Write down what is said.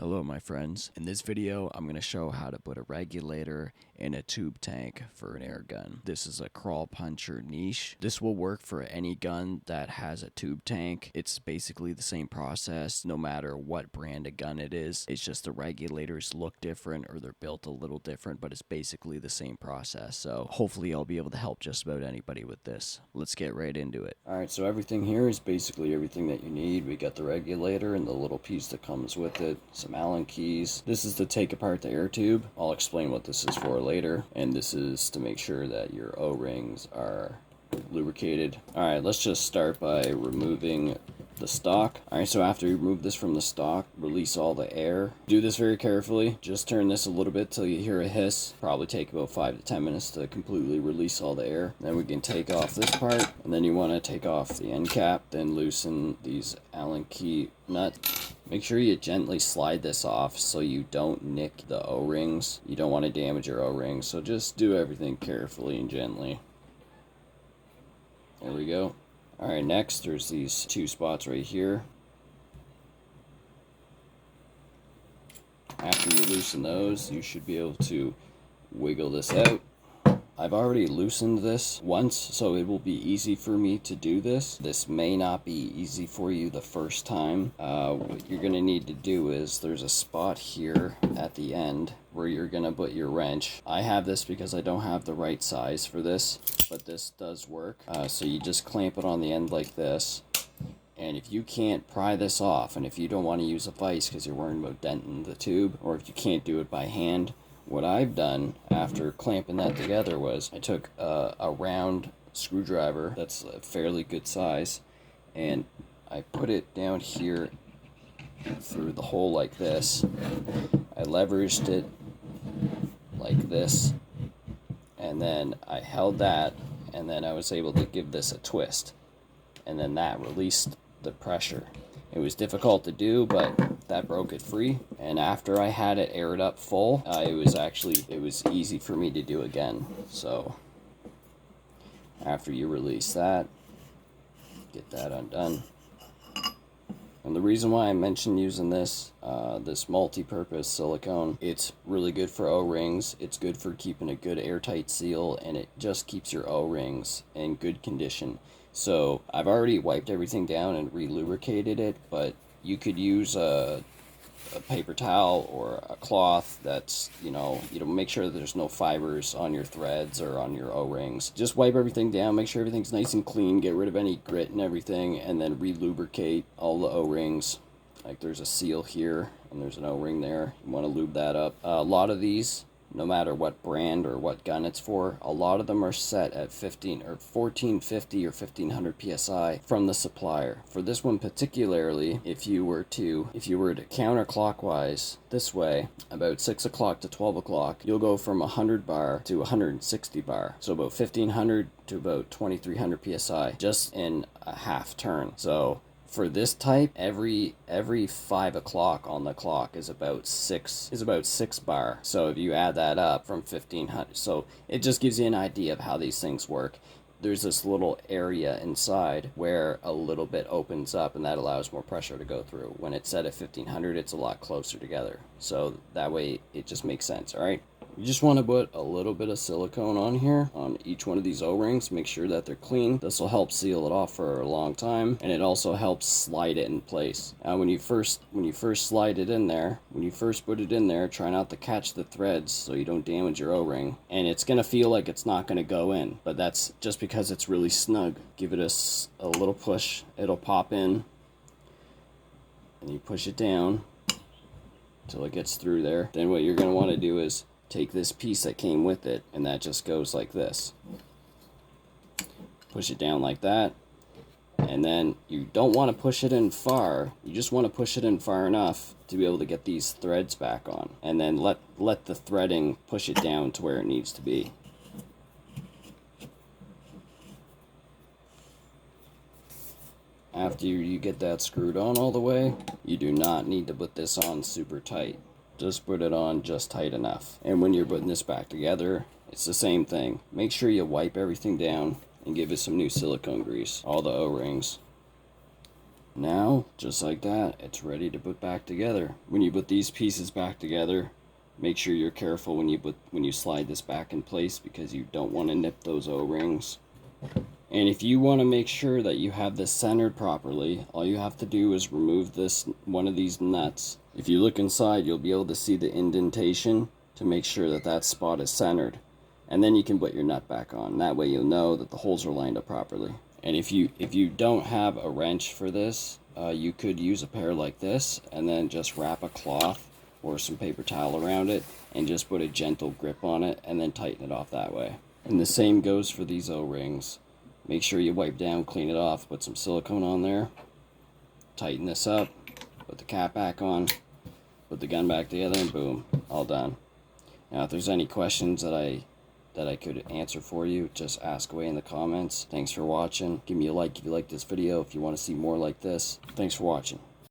Hello my friends. In this video I'm going to show how to put a regulator in a tube tank for an air gun. This is a Kral Puncher Nish. This will work for any gun that has a tube tank. It's basically the same process no matter what brand of gun it is. It's just the regulators look different or they're built a little different, but it's basically the same process. So hopefully I'll be able to help just about anybody with this. Let's get right into it. Alright, so everything here is basically everything that you need. We got the regulator and the little piece that comes with it. Some Allen keys. This is to take apart the air tube. I'll explain what this is for later. And this is to make sure that your O-rings are lubricated. Alright, let's just start by removing the stock. Alright, so after you remove this from the stock, release all the air. Do this very carefully. Just turn this a little bit till you hear a hiss. Probably take about 5 to 10 minutes to completely release all the air. Then we can take off this part, and then you want to take off the end cap, then loosen these Allen key nuts. Make sure you gently slide this off so you don't nick the O-rings. You don't want to damage your O-rings, so just do everything carefully and gently. There we go. Alright, next there's these two spots right here. After you loosen those, you should be able to wiggle this out. I've already loosened this once, so it will be easy for me to do this. This may not be easy for you the first time. What you're going to need to do is, there's a spot here at the end where you're going to put your wrench. I have this because I don't have the right size for this, but this does work. So you just clamp it on the end like this. And if you can't pry this off, and if you don't want to use a vise because you're worried about denting the tube, or if you can't do it by hand, what I've done after clamping that together was I took a round screwdriver that's a fairly good size, and I put it down here through the hole like this. I leveraged it like this, and then I held that, and then I was able to give this a twist, and then that released the pressure. It was difficult to do, but that broke it free. And after I had it aired up full, it was easy for me to do again. So after you release that, get that undone. And the reason why I mentioned using this, this multi-purpose silicone, it's really good for O-rings. It's good for keeping a good airtight seal, and it just keeps your O-rings in good condition. So I've already wiped everything down and re-lubricated it, but you could use a paper towel or a cloth that's, make sure that there's no fibers on your threads or on your O-rings. Just wipe everything down, make sure everything's nice and clean, get rid of any grit and everything, and then re-lubricate all the O-rings. Like there's a seal here and there's an O-ring there. You want to lube that up. A lot of these, no matter what brand or what gun it's for, a lot of them are set at 1450 or 1500 psi from the supplier. For this one particularly, if you were to counterclockwise this way, about 6 o'clock to 12 o'clock, you'll go from 100 bar to 160 bar. So about 1500 to about 2300 psi just in a half turn. So for this type, every 5 o'clock on the clock is about 6 bar. So if you add that up from 1500, so it just gives you an idea of how these things work. There's this little area inside where a little bit opens up, and that allows more pressure to go through. When it's set at 1500, it's a lot closer together. So that way it just makes sense, all right? You just want to put a little bit of silicone on here, on each one of these O-rings. Make sure that they're clean. This will help seal it off for a long time, and it also helps slide it in place. Now, when you first slide it in there, when you first put it in there, try not to catch the threads so you don't damage your O-ring. And it's going to feel like it's not going to go in, but that's just because it's really snug. Give it a little push. It'll pop in, and you push it down until it gets through there. Then what you're going to want to do is take this piece that came with it, and that just goes like this. Push it down like that, and then you don't want to push it in far. You just want to push it in far enough to be able to get these threads back on, and then let the threading push it down to where it needs to be. After you get that screwed on all the way, you do not need to put this on super tight. Just put it on just tight enough. And when you're putting this back together, it's the same thing. Make sure you wipe everything down and give it some new silicone grease. All the O-rings. Now, just like that, it's ready to put back together. When you put these pieces back together, make sure you're careful when you slide this back in place, because you don't want to nip those O-rings. And if you want to make sure that you have this centered properly, all you have to do is remove one of these nuts. If you look inside, you'll be able to see the indentation to make sure that that spot is centered. And then you can put your nut back on. That way you'll know that the holes are lined up properly. And if you don't have a wrench for this, you could use a pair like this and then just wrap a cloth or some paper towel around it and just put a gentle grip on it and then tighten it off that way. And the same goes for these O-rings. Make sure you wipe down, clean it off, put some silicone on there, tighten this up, put the cap back on, put the gun back together, and boom, all done. Now if there's any questions that I could answer for you, just ask away in the comments. Thanks for watching. Give me a like if you like this video, if you want to see more like this. Thanks for watching.